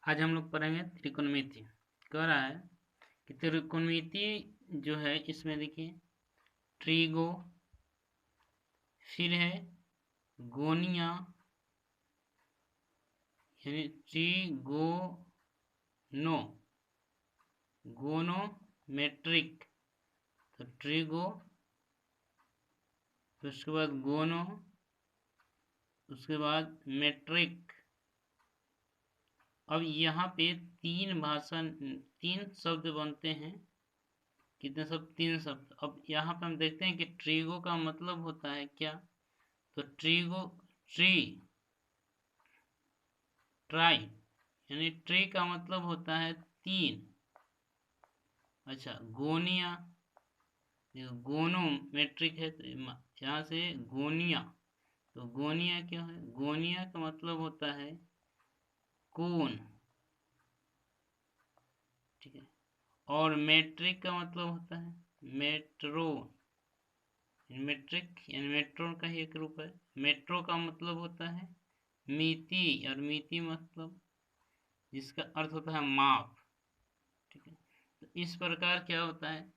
आज हम लोग पढ़ेंगे त्रिकोणमिति। कह रहा है कि त्रिकोणमिति जो है इसमें देखिए ट्रिगो, फिर है गोनिया यानी गोनोमेट्रिक, तो ट्रिगो, फिर उसके बाद गोनो, उसके बाद मेट्रिक। अब यहाँ पे तीन शब्द बनते हैं। कितने शब्द? 3 शब्द। अब यहाँ पे हम देखते हैं कि ट्रिगो का मतलब होता है क्या? तो ट्रिगो ट्राई यानी ट्री का मतलब होता है 3। अच्छा, गोनिया, गोनोमेट्रिक है तो यहाँ से गोनिया, तो गोनिया क्या है? गोनिया का मतलब होता है कोन, ठीक है। और मेट्रिक का मतलब होता है मेट्रो, मेट्रिक यानी मेट्रो का ही एक रूप है। मेट्रो का मतलब होता है मिति, और मिति मतलब जिसका अर्थ होता है माप, ठीक है। तो इस प्रकार क्या होता है,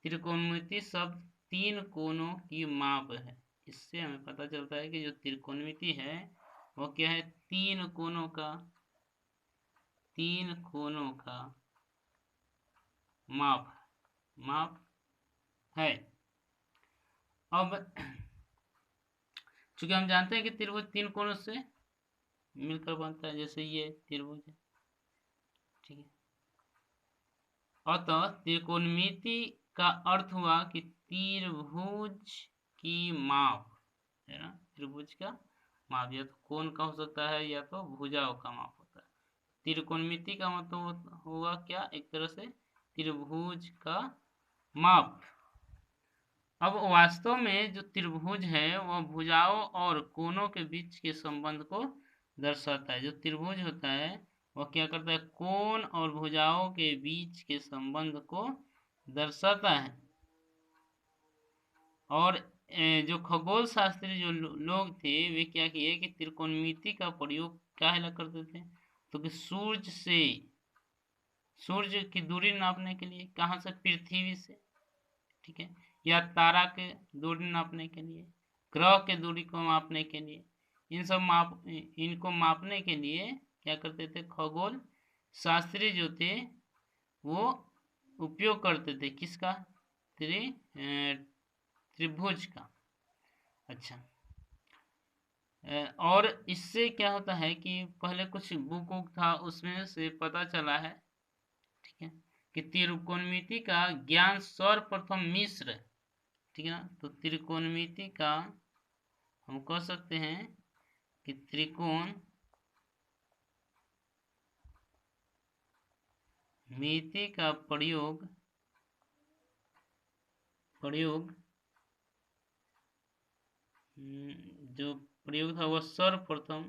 त्रिकोणमिति शब्द 3 कोणों की माप है। इससे हमें पता चलता है कि जो त्रिकोणमिति है वो क्या है? 3 कोणों का माप है। अब चूंकि हम जानते हैं कि त्रिभुज 3 कोणों से मिलकर बनता है, जैसे ये त्रिभुज है, ठीक है। अतः त्रिकोणमिति का अर्थ हुआ कि त्रिभुज की माप है ना, त्रिभुज का माप या तो कोण का हो सकता है या तो भुजाओं का माप होता है। त्रिकोणमिति का मतलब हुआ क्या? एक तरह से त्रिभुज का माप। अब वास्तव में जो त्रिभुज है वह भुजाओं और कोणों के बीच के संबंध को दर्शाता है। जो त्रिभुज होता है वह क्या करता है? कोण और भुजाओं के बीच के संबंध को दर्शाता है। और जो खगोल शास्त्री जो लोग थे वे क्या किए कि त्रिकोणमिति का प्रयोग क्या करते थे? तो कि सूर्य की दूरी नापने के लिए, कहाँ से? पृथ्वी से, ठीक है। या तारा के दूरी नापने के लिए, ग्रह के दूरी को मापने के लिए, इनको मापने के लिए क्या करते थे? खगोल शास्त्री जो थे वो उपयोग करते थे किसका? त्रिभुज का। अच्छा, और इससे क्या होता है कि पहले कुछ बुक था उसमें से पता चला है, ठीक है, कि त्रिकोणमिति का ज्ञान सर्वप्रथम मिस्र, ठीक है ना। तो त्रिकोणमिति का हम कह सकते हैं कि त्रिकोणमिति का प्रयोग जो प्रयोग था वह सर्वप्रथम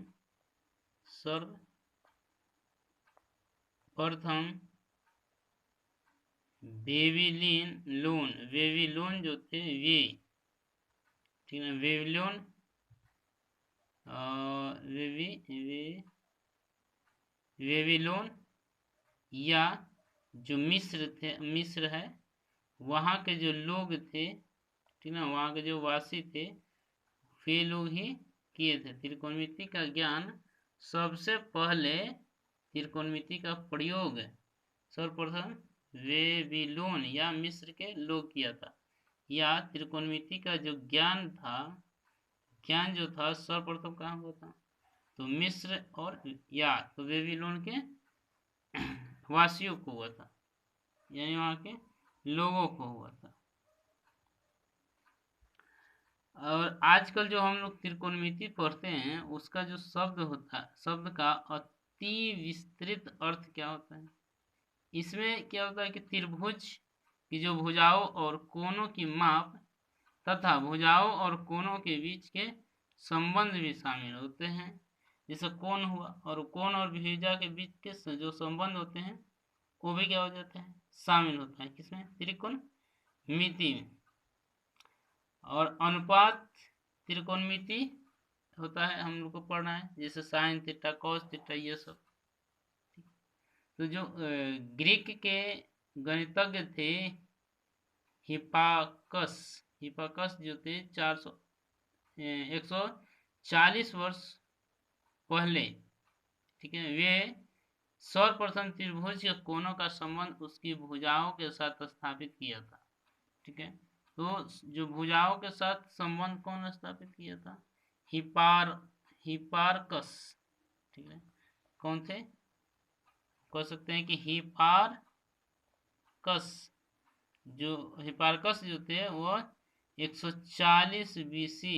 वेविलोन जो थे वे, ठीक है, वेविलोन या जो मिस्र है वहाँ के जो लोग थे, ठीक ना, वहाँ के जो वासी थे वे लोग ही किए थे। त्रिकोणमिति का ज्ञान सबसे पहले त्रिकोणमिति का प्रयोग सर्वप्रथम वेबिलोन या मिस्र के लोग किया था। या त्रिकोणमिति का जो ज्ञान जो था सर्वप्रथम कहाँ हुआ था? तो मिस्र और या तो बेबीलोन के वासियों को हुआ था, यानी वहाँ के लोगों को हुआ था। और आजकल जो हम लोग त्रिकोणमिति पढ़ते हैं उसका जो शब्द का अति विस्तृत अर्थ क्या होता है? इसमें क्या होता है कि त्रिभुज की जो भुजाओं और कोणों की माप तथा भुजाओं और कोणों के बीच के संबंध भी शामिल होते हैं। जैसे कोण हुआ, और कोण और भुजा के बीच के जो संबंध होते हैं वो भी क्या हो जाते हैं? शामिल होता है किसमें? त्रिकोणमिति में। और अनुपात त्रिकोणमिति होता है, हम लोग को पढ़ना है, जैसे साइन थीटा, कॉस थीटा, ये सब, तो जो ग्रीक के गणितज्ञ थे हिपाकस, हिपाकस जो थे 140 वर्ष पहले, ठीक है, वे सर्वप्रथम त्रिभुज के कोनों का संबंध उसकी भुजाओं के साथ स्थापित किया था। ठीक है, तो जो भुजाओं के साथ संबंध कौन स्थापित किया था? हिपार्कस। ठीक है, कौन थे? कह सकते हैं कि हिपार्कस, जो हिपार्कस जो थे वो 140 बीसी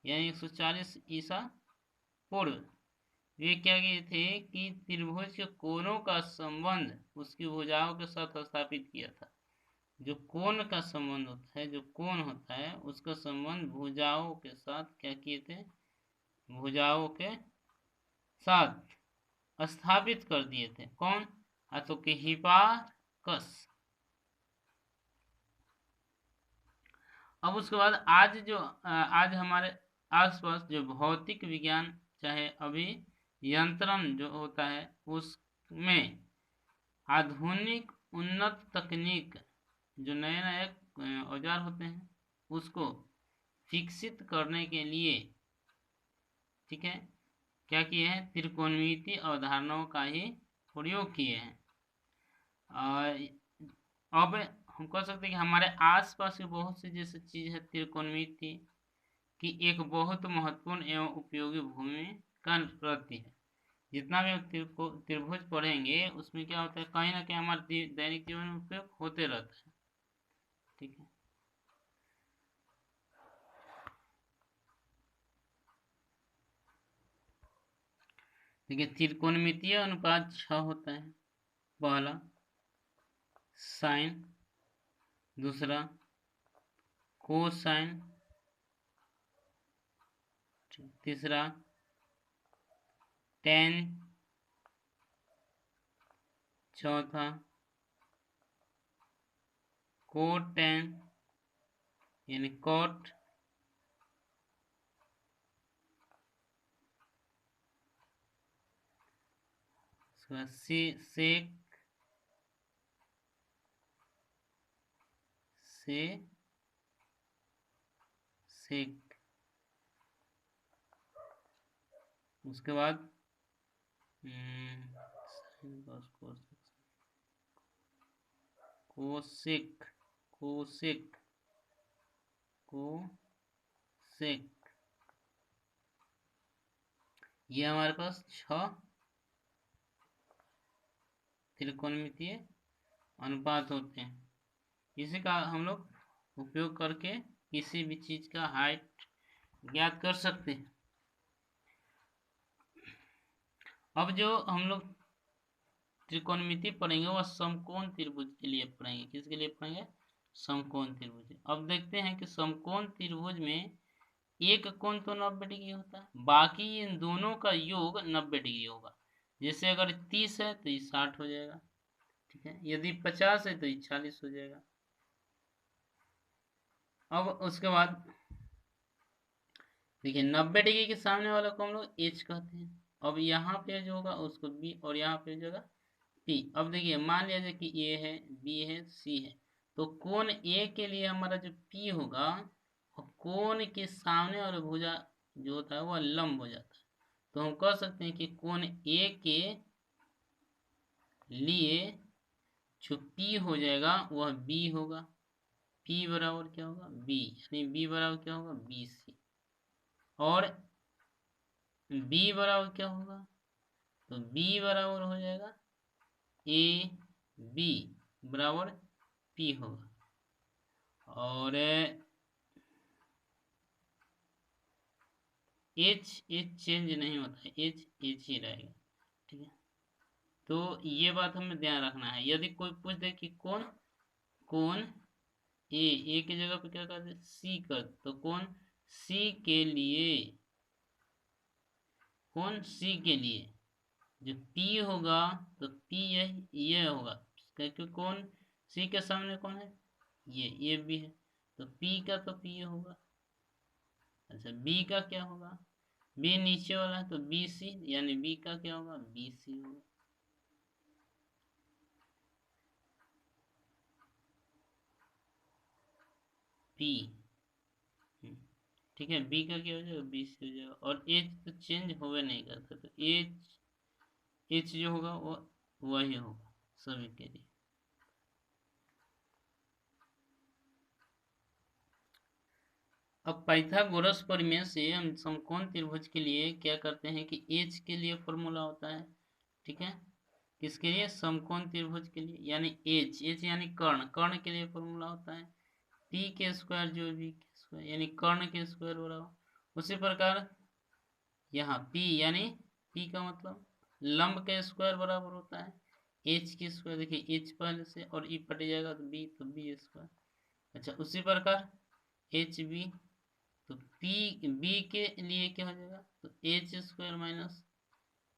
यानी 140 ईसा पूर्व वे क्या किए थे कि त्रिभुज के कोनों का संबंध उसकी भुजाओं के साथ स्थापित किया था। जो कोण का संबंध होता है, जो कोण होता है उसका संबंध भुजाओं के साथ क्या किए थे? भुजाओं के साथ स्थापित कर दिए थे। कौन? तो कि हिपार्कस। अब उसके बाद आज हमारे आसपास जो भौतिक विज्ञान चाहे अभियंत्रण जो होता है उसमें आधुनिक उन्नत तकनीक जो नए नए औजार होते हैं उसको विकसित करने के लिए, ठीक है, क्या किए हैं? त्रिकोणमितीय अवधारणाओं का ही प्रयोग किए हैं। अब हम कह सकते हैं कि हमारे आसपास की बहुत सी जैसे चीज है त्रिकोणमिति की एक बहुत महत्वपूर्ण एवं उपयोगी भूमिका रहती है। जितना भी हम त्रिभुज पढ़ेंगे उसमें क्या होता है, कहीं ना कहीं हमारे दैनिक जीवन में उपयोग होते रहता है। ठीक है, देखिए त्रिकोणमितीय अनुपात 6 होता है। पहला साइन, दूसरा कोसाइन, तीसरा टेन, चौथा कोटेन यानी कोट, सेक सेक, उसके बाद कोसेक कोसेक कोसेक, ये हमारे पास 6 त्रिकोणमितीय अनुपात होते हैं। इसी का हम लोग उपयोग करके किसी भी चीज का हाइट ज्ञात कर सकते हैं। अब जो हम लोग त्रिकोणमिति पढ़ेंगे वह समकोण त्रिभुज के लिए पढ़ेंगे। किसके लिए पढ़ेंगे? समकोण त्रिभुज। अब देखते हैं कि समकोण त्रिभुज में एक कोण तो 90 डिग्री होता है, बाकी इन दोनों का योग 90 डिग्री होगा। जैसे अगर 30 है तो ये 60 हो जाएगा, ठीक है, यदि 50 है तो ये 40 हो जाएगा। अब उसके बाद देखिए 90 डिग्री के सामने वाला को हम लोग एच कहते हैं। अब यहाँ पे जो होगा उसको बी और यहाँ पे जो होगा पी। अब देखिए मान लिया जाए कि ए है, बी है, सी है, तो कोण ए के लिए हमारा जो पी होगा कोण के सामने और भुजा जो होता है वह लंब हो जाता है। तो हम कह सकते हैं कि कोण ए के लिए जो पी हो जाएगा वह बी होगा। पी बराबर क्या होगा? बी, यानी बी बराबर क्या होगा? B C. और बी बराबर क्या होगा? तो बी बराबर हो जाएगा ए बी बराबर पी होगा। और एच चेंज नहीं होता है, एच ही रहेगा। ठीक है, तो ये बात हमें ध्यान रखना है। यदि कोई पूछ दे कि कौन कौन ए की जगह पे क्या कर दे सी कर, तो कौन सी के लिए, कौन सी के लिए जो पी होगा तो पी ये होगा, क्योंकि कौन सी के सामने कौन है? ये भी है, तो पी का तो पी होगा। अच्छा, बी का क्या होगा? बी नीचे वाला है तो बी सी, यानी बी का क्या होगा? बी सी होगा। पी। ठीक है, बी का क्या हो जाएगा, बी से हो जाएगा। और एच तो चेंज होवे नहीं करता, तो एच एच जो होगा वो वही होगा सभी के लिए। अब पाइथागोरस प्रमेय से हम समकोण त्रिभुज के लिए क्या करते हैं कि एच के लिए फॉर्मूला होता है। ठीक है, किसके लिए, समकोण त्रिभुज के लिए, यानी एच एच यानी कर्ण, कर्ण के लिए फॉर्मूला होता है पी के स्क्वायर जो बी के स्क्वायर यानी कर्ण के स्क्वायर बराबर। उसी प्रकार यहाँ पी यानी पी का मतलब लंब के स्क्वायर बराबर होता है एच की स्क्वायर। देखिए एच पहले से और ई पट जाएगा तो बी स्क्वायर। अच्छा, उसी प्रकार एच बी, तो पी बी के लिए क्या हो जाएगा, तो H square minus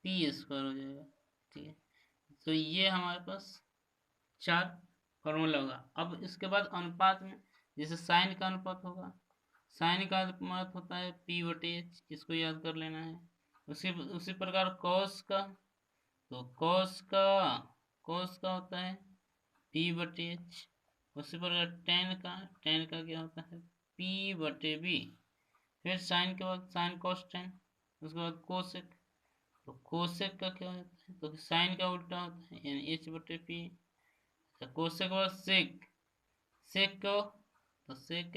P square हो जाएगा। ठीक है, तो ये हमारे पास चार फॉर्मूला होगा। अब इसके बाद अनुपात में, जैसे साइन का अनुपात होगा, साइन का अनुपात होता है पी बटे एच, इसको याद कर लेना है। उसी प्रकार कॉस का, तो कॉस का होता है पी बटे एच। उसी प्रकार टेन का क्या होता है पी बटे बी। फिर साइन के बाद साइन कॉस टेन, उसके बाद कोसेक, तो कोसेक का क्या होता है, तो साइन का उल्टा होता है यानी एच बटे पी। कोसेक के बाद सेक, सेक को, तो सेक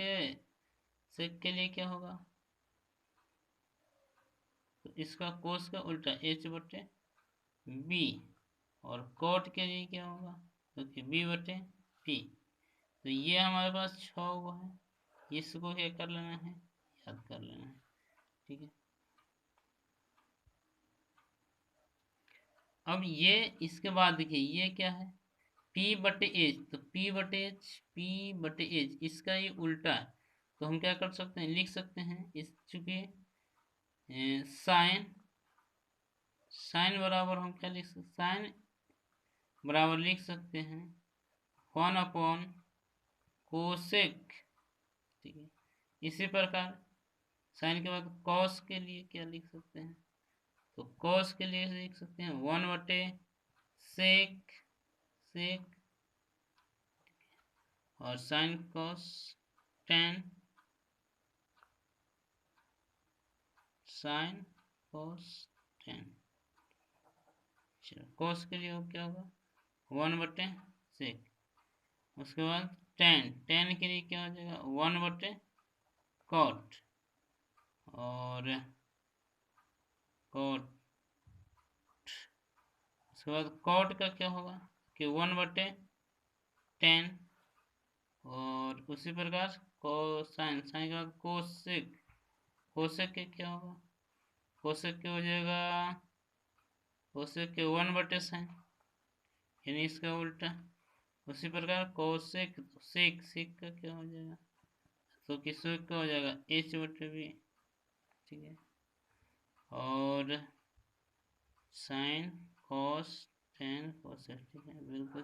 के लिए क्या होगा, तो इसका कोस का उल्टा एच बटे बी। और कोट के लिए क्या होगा, तो बी बटे पी। तो ये हमारे पास 6 हुआ है, इसको क्या कर लेना है, याद कर लेना है। ठीक है, अब ये इसके बाद देखिए ये क्या है P बटे एच, तो P बटे एच इसका ये उल्टा है। तो हम क्या कर सकते हैं, लिख सकते हैं इस चूंकि साइन साइन बराबर हम क्या लिख सकते, साइन बराबर लिख सकते हैं 1 अपॉन कोसेक। ठीक है, इसी प्रकार साइन के बाद कॉस के लिए क्या लिख सकते हैं, तो कॉस के लिए लिख सकते हैं 1 बटे सेक और sine cos tan sine cos tan. चलो कॉस के लिए क्या होगा 1/सेक। उसके बाद टेन के लिए क्या हो जाएगा 1/कॉट और कॉट। उसके बाद कॉट का क्या होगा कि 1/10 और उसी प्रकार कोसाइन साइन का कोसेक, कोसेक के क्या होगा, कोसेक के हो जाएगा कोसेक के 1/साइन यानी इसका उल्टा। उसी प्रकार कोसेक सेक सेक का क्या हो जाएगा, तो किसका क्या हो जाएगा एच बटे बी। ठीक है, और साइन कॉस टेन कोसेक। ठीक है, बिल्कुल